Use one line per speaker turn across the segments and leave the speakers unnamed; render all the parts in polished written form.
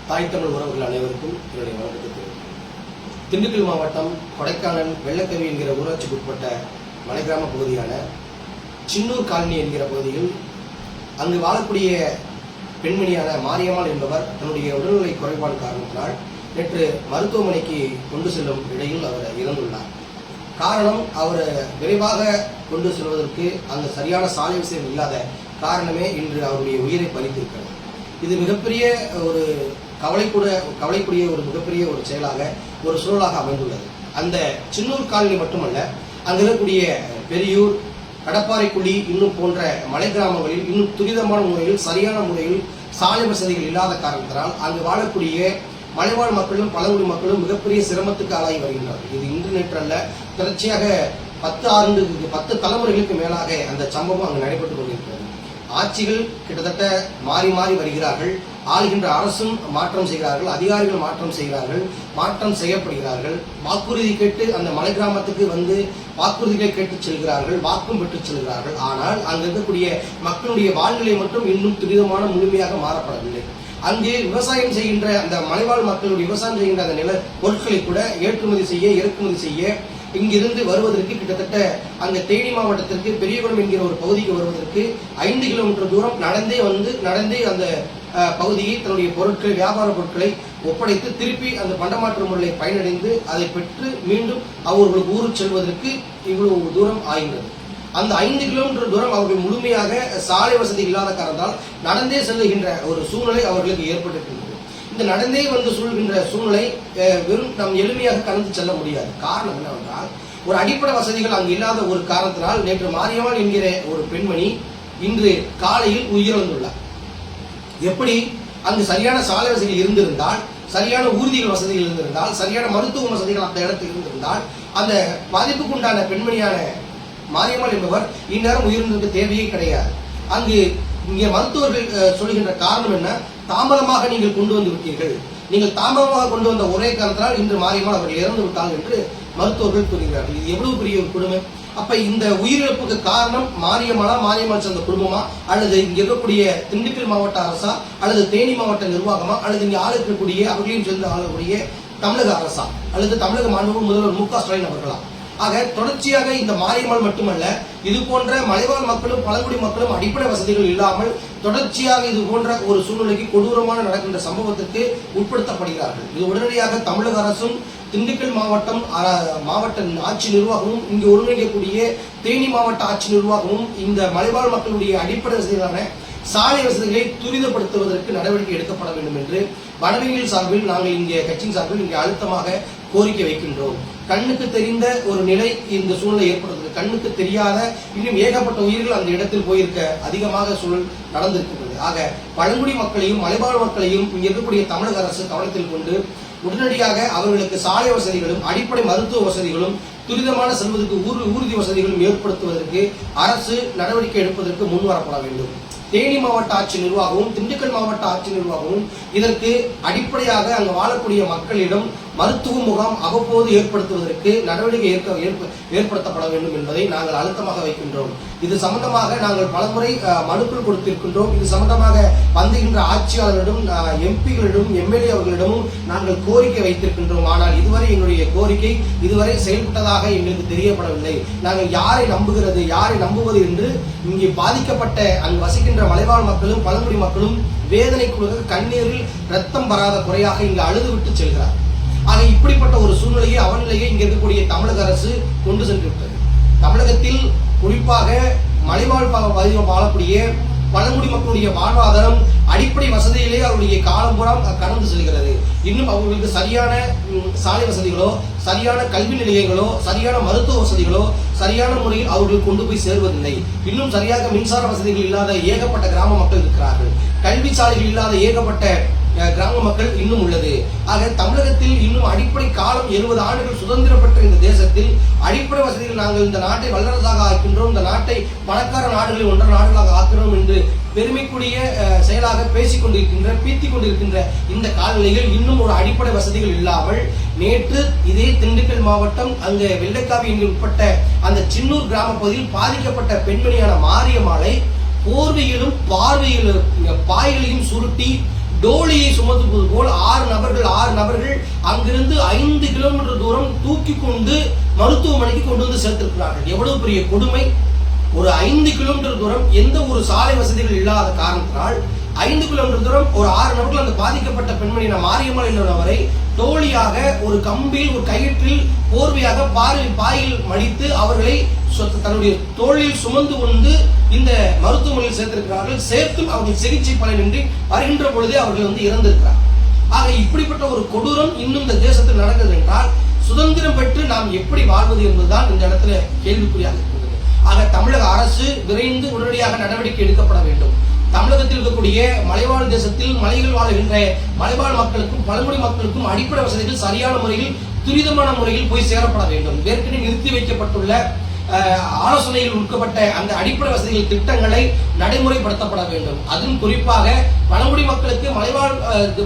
தாய் தமிழ் உறவுகள் அனைவருக்கும் என்னுடைய வணக்கத்தை தெரிவிக்கிறேன். திண்டுக்கல் மாவட்டம் கொடைக்கானல் வெள்ளக்கவி என்கிற ஊராட்சிக்கு உட்பட்ட மலைக்கிராம பகுதியான சின்னூர் காலனி என்கிற பகுதியில் அங்கு வாழக்கூடிய பெண்மணியான மாரியம்மாள் என்பவர் தன்னுடைய உடல்நிலை குறைபாடு காரணத்தினால் நேற்று மருத்துவமனைக்கு கொண்டு செல்லும் இடையில் அவர் இறந்துள்ளார். காரணம், அவர் விரைவாக கொண்டு செல்வதற்கு அங்கு சரியான சாலை வசதி இல்லாத காரணமே இன்று அவருடைய உயிரை பறித்திருக்கிறது. இது மிகப்பெரிய ஒரு கவலைக்குரிய ஒரு மிகப்பெரிய ஒரு செயலாக ஒரு சூழலாக அமைந்துள்ளது. அந்த சின்னூர் காலனி மட்டுமல்ல, அங்கு இருக்கக்கூடிய பெரியூர், கடப்பாறைக்குழி இன்னும் போன்ற மலை கிராமங்களில் இன்னும் துரிதமான முறையில் சரியான முறையில் சாலை வசதிகள் இல்லாத காரணத்தினால் அங்கு வாழக்கூடிய மலைவாழ் மக்களும் பழங்குடி மக்களும் மிகப்பெரிய சிரமத்துக்கு ஆளாகி வருகின்றனர். இது இன்று நேற்று அல்ல, தொடர்ச்சியாக 10 தலைமுறைகளுக்கு மேலாக அந்த சம்பவம் அங்கு நடைபெற்றுக் கொண்டிருக்கிறது. ஆட்சிகள் கிட்டத்தட்ட மாறி மாறி வருகிறார்கள். ஆளுகின்ற அரசும் மாற்றம் செய்கிறார்கள், அதிகாரிகள் மாற்றம் செய்கிறார்கள், மாற்றம் செய்யப்படுகிறார்கள். வாக்குறுதி கேட்டு அந்த மலை கிராமத்துக்கு வந்து வாக்குறுதிகளை கேட்டு செல்கிறார்கள், வாக்கும் பெற்று செல்கிறார்கள். ஆனால் அங்கு இருக்கக்கூடிய மக்களுடைய வாழ்நிலை மட்டும் இன்னும் துரிதமான முழுமையாக மாறப்படவில்லை. அங்கே விவசாயம் செய்கின்ற அந்த மலைவாழ் மக்களுடைய விவசாயம் செய்கின்ற அந்த நில பொருட்களை கூட ஏற்றுமதி செய்ய இறக்குமதி செய்ய இங்கிருந்து வருவதற்கு கிட்டத்தட்ட அங்க தேனி மாவட்டத்திற்கு பெரியகுளம் என்கிற ஒரு பகுதிக்கு வருவதற்கு 5 கிலோமீட்டர் தூரம் நடந்தே அந்த பகுதியை தன்னுடைய பொருட்களை, வியாபார பொருட்களை ஒப்படைத்து திருப்பி அந்த பண்டமாற்று முறையை பயனடைந்து அதை பெற்று மீண்டும் அவர்களுக்கு ஊருக்கு செல்வதற்கு இவ்வளவு தூரம் ஆகின்றது. அந்த 5 கிலோமீட்டர் தூரம் அவர்கள் முழுமையாக சாலை வசதி இல்லாத காரணத்தால் நடந்தே செல்லுகின்ற ஒரு சூழ்நிலை அவர்களுக்கு ஏற்பட்டிருக்கின்றது. இந்த நடந்தே வந்து சொல்கின்ற சூழ்நிலை வெறும் நம் எளிமையாக கடந்து செல்ல முடியாது. காரணம் என்னவென்றால், ஒரு அடிப்படை வசதிகள் அங்கு இல்லாத ஒரு காரணத்தினால் நேற்று மாரியம்மாள் என்கிற ஒரு பெண்மணி இன்று காலையில் உயிரிழந்துள்ளார். எப்படி அங்கு சரியான சாலை வசதிகள் இருந்திருந்தால், சரியான ஊர்திகள் வசதிகள் இருந்திருந்தால், சரியான மருத்துவ வசதிகள் அந்த இடத்தில் இருந்திருந்தால், அந்த பாதிப்புக்குண்டான பெண்மணியான மாரியம்மாள் என்பவர் இந்நேரம் உயிரிழந்ததுக்கு தேவையே கிடையாது. இங்கே மருத்துவர்கள் சொல்கின்ற காரணம் என்ன, தாமதமாக நீங்கள் கொண்டு வந்து விட்டீர்கள், நீங்கள் தாமதமாக கொண்டு வந்த ஒரே காரணத்தினால் இன்று மாரியம்மாள் அவர்கள் இறந்து விட்டார்கள் என்று மருத்துவர்கள் கூறுகிறார்கள். இது எவ்வளவு பெரிய ஒரு கொடுமை. அப்ப இந்த உயிரிழப்புக்கு காரணம் மாரியம்மாள் சேர்ந்த குடும்பமா, அல்லது இங்க இருக்கக்கூடிய திண்டுக்கல் மாவட்ட அரசா, அல்லது தேனி மாவட்ட நிர்வாகமா, அல்லது இங்க ஆளக்கூடிய அவர்களையும் சேர்ந்து ஆளக்கூடிய தமிழக அரசா, அல்லது தமிழக மாண்புமிகு முதல்வர் மு க ஸ்டாலின் அவர்களா? ஆக தொடர்ச்சியாக இந்த மாரியம்மாள் மட்டுமல்ல, இது போன்ற மலைவாழ் மக்களும் பழங்குடி மக்களும் அடிப்படை வசதிகள் இல்லாமல் தொடர்ச்சியாக இது போன்ற ஒரு சூழ்நிலைக்கு கொடூரமான நடக்கின்ற சம்பவத்திற்கு உட்படுத்தப்படுகிறார்கள். இது உடனடியாக தமிழக அரசும் திண்டுக்கல் மாவட்ட ஆட்சி நிர்வாகமும் இங்கு ஒருங்கிணைக்கக்கூடிய தேனி மாவட்ட ஆட்சி நிர்வாகமும் இந்த மலைவாழ் மக்களுடைய அடிப்படை வசதிகளான சாலை வசதிகளை துரிதப்படுத்துவதற்கு நடவடிக்கை எடுக்கப்பட வேண்டும் என்று வனவியல் சார்பில் நாங்கள் இங்கே கட்சியின் சார்பில் இங்கே அழுத்தமாக கோரிக்கை வைக்கின்றோம். கண்ணுக்கு தெரிந்த ஒரு நிலை இந்த சூழ்நிலை ஏற்படுகிறது. கண்ணுக்கு தெரியாத இன்னும் ஏகப்பட்ட உயிர்கள் அந்த இடத்தில் போயிருக்க அதிகமாக சூழல் நடந்திருக்கின்றது. ஆக பழங்குடி மக்களையும் மலைவாழ் மக்களையும் இங்க இருக்கக்கூடிய தமிழக அரசு கவனத்தில் கொண்டு உடனடியாக அவர்களுக்கு சாலை வசதிகளும் அடிப்படை மருத்துவ வசதிகளும் துரிதமான செல்வதற்கு ஊர்தி வசதிகளும் ஏற்படுத்துவதற்கு அரசு நடவடிக்கை எடுப்பதற்கு முன்வரப்பட வேண்டும். தேனி மாவட்ட ஆட்சி நிர்வாகமும் திண்டுக்கல் மாவட்ட ஆட்சி நிர்வாகமும் இதற்கு அடிப்படையாக அங்கு வாழக்கூடிய மக்களிடம் மருத்துவ முகாம் அவ்வப்போது ஏற்படுத்துவதற்கு நடவடிக்கை ஏற்படுத்தப்பட வேண்டும் என்பதை நாங்கள் அழுத்தமாக வைக்கின்றோம். இது சம்பந்தமாக நாங்கள் பலமுறை மனுக்கள் கொடுத்திருக்கின்றோம். இது சம்பந்தமாக வந்துகின்ற ஆட்சியாளர்களிடம், எம்பிகளிடம், எம்எல்ஏ அவர்களிடமும் நாங்கள் கோரிக்கை வைத்திருக்கின்றோம். ஆனால் இதுவரை எங்களுடைய கோரிக்கை இதுவரை செயல்பட்டதாக எங்களுக்கு தெரியப்படவில்லை. நாங்கள் யாரை நம்புவது என்று இங்கே பாதிக்கப்பட்ட அங்கு வசிக்கின்ற மலைவாழ் மக்களும் பழங்குடி மக்களும் வேதனைக்குள்ள கண்ணீரில் ரத்தம் வராத குறையாக இங்கு அழுது விட்டு செல்கிறார். ஆக இப்படிப்பட்ட ஒரு சூழ்நிலையை அவநிலையை இங்க இருக்கக்கூடிய தமிழக அரசு கொண்டு சென்று விட்டது. தமிழகத்தில் குறிப்பாக மலைவாழ் பகுதியில் வாழக்கூடிய பழங்குடி மக்களுடைய வாழ்வாதாரம் அடிப்படை வசதியிலே அவருடைய காலம்புறம் கடந்து செல்கிறது. இன்னும் அவர்களுக்கு சரியான சாலை வசதிகளோ, சரியான கல்வி நிலையங்களோ, சரியான மருத்துவ வசதிகளோ சரியான முறையில் அவர்கள் கொண்டு போய் சேர்வதில்லை. இன்னும் சரியாக மின்சார வசதிகள் இல்லாத ஏகப்பட்ட கிராம மக்கள் இருக்கிறார்கள். கல்வி சாலைகள் இல்லாத ஏகப்பட்ட கிராம மக்கள் இன்னும் உள்ளது. ஆக தமிழகத்தில் இன்னும் அடிப்படை காலம் 70 ஆண்டுகள் சுதந்திரம் பெற்ற இந்த தேசத்தில் அடிப்படை வசதிகள் நாங்கள் இந்த நாட்டை வல்லரசாக ஆக்கின்றோம், இந்த நாட்டை பணக்கார நாடுகளில் ஒன்றரை நாடுகளாக ஆக்கிறோம் என்று பெருமைக்குரிய செயலாக பீத்திக் கொண்டிருக்கின்ற இந்த காலநிலையில் இன்னும் ஒரு அடிப்படை வசதிகள் இல்லாமல் நேற்று இதே திண்டுக்கல் மாவட்டம் அங்க வெள்ளக்காவி உட்பட்ட அந்த சின்னூர் கிராம பகுதியில் பாதிக்கப்பட்ட பெண்மணியான மாரியம்மாளை போர்வையிலும் பாய்களையும் சுருட்டி டோலியை சுமத்துவது போல் 6 நபர்கள் அங்கிருந்து 5 கிலோமீட்டர் தூரம் தூக்கி கொண்டு மருத்துவமனைக்கு கொண்டு வந்து சேர்த்திருக்கிறார்கள். எவ்வளவு பெரிய கொடுமை! ஒரு 5 கிலோமீட்டர் தூரம் எந்த ஒரு சாலை வசதிகள் இல்லாத காரணத்தினால் 5 கிலோமீட்டர் தூரம் ஒரு 6 நபர்கள் அந்த பாதிக்கப்பட்ட பெண்மணி மாரியம்மாள் என்பவரை தோழியாக ஒரு கம்பில் ஒரு கயிற்றில் போர்வையாக பாயில் மடித்து அவர்களை தன்னுடைய தோளில் சுமந்து கொண்டு இந்த மருத்துவமனையில் சேர்த்திருக்கிறார்கள். சேர்த்தும் அவர்கள் சிகிச்சை பலனின்றி வருகின்ற பொழுதே அவர்கள் இறந்திருக்கிறார். ஆக இப்படிப்பட்ட ஒரு கொடூரம் இன்னும் இந்த தேசத்தில் நடக்குது என்றால் சுதந்திரம் பெற்று நாம் எப்படி வாழ்வது என்பதுதான் இந்த இடத்துல கேள்விக்குறியாக இருக்கிறது. ஆக தமிழக அரசு விரைந்து உடனடியாக நடவடிக்கை எடுக்கப்பட வேண்டும். தமிழகத்தில் இருக்கக்கூடிய மலைவாழ் தேசத்தில் மலைகள் வாழ்கின்ற மலைவாழ் மக்களுக்கும் பழங்குடி மக்களுக்கும் அடிப்படை வசதிகள் சரியான முறையில் துரிதமான முறையில் போய் சேரப்பட வேண்டும். ஏற்கனவே நிறுத்தி வைக்கப்பட்டுள்ள ஆலோசனையில் உட்கப்பட்ட அந்த அடிப்படை வசதிகள் திட்டங்களை நடைமுறைப்படுத்தப்பட வேண்டும். அதுவும் குறிப்பாக பழங்குடி மக்களுக்கு மலைவாழ்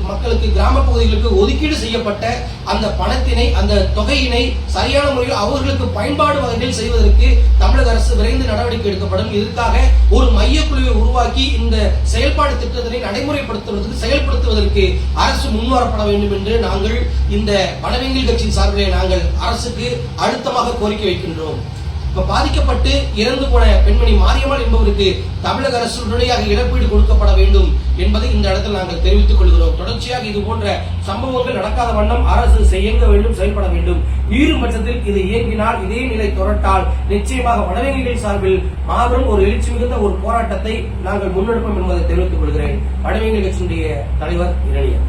மக்களுக்கு கிராம பகுதிகளுக்கு ஒதுக்கீடு செய்யப்பட்ட அந்த பணத்தினை அந்த தொகையினை சரியான முறையில் அவர்களுக்கு பயன்பாடு வகையில் செய்வதற்கு தமிழக அரசு விரைந்து நடவடிக்கை எடுக்கப்படும். இதற்காக ஒரு மையக்குழுவை உருவாக்கி இந்த செயல்பாடு திட்டத்தினை நடைமுறைப்படுத்துவதற்கு செயல்படுத்துவதற்கு அரசு முன்வரப்பட வேண்டும் என்று நாங்கள் இந்த வனவியல் கட்சியின் சார்பிலே நாங்கள் அரசுக்கு அழுத்தமாக கோரிக்கை வைக்கின்றோம். இப்ப பாதிக்கப்பட்டு இறந்து போன பெண்மணி மாரியம்மாள் என்பவருக்கு தமிழக அரசு உடனடியாக இழப்பீடு கொடுக்கப்பட வேண்டும் என்பதை இந்த இடத்தில் நாங்கள் தெரிவித்துக் கொள்கிறோம். தொடர்ச்சியாக இது போன்ற சம்பவங்கள் நடக்காத வண்ணம் அரசு இயங்க வேண்டும், செயல்பட வேண்டும். மீறும் பட்சத்தில் இது இயங்கினால் இதே நிலை தொடர்ந்தால் நிச்சயமாக வனவியல் சார்பில் மாபெரும் ஒரு எழுச்சி மிகுந்த ஒரு போராட்டத்தை நாங்கள் முன்னெடுப்போம் என்பதை தெரிவித்துக் கொள்கிறேன். வனவியல் கட்சியினுடைய தலைவர் இரணியன்.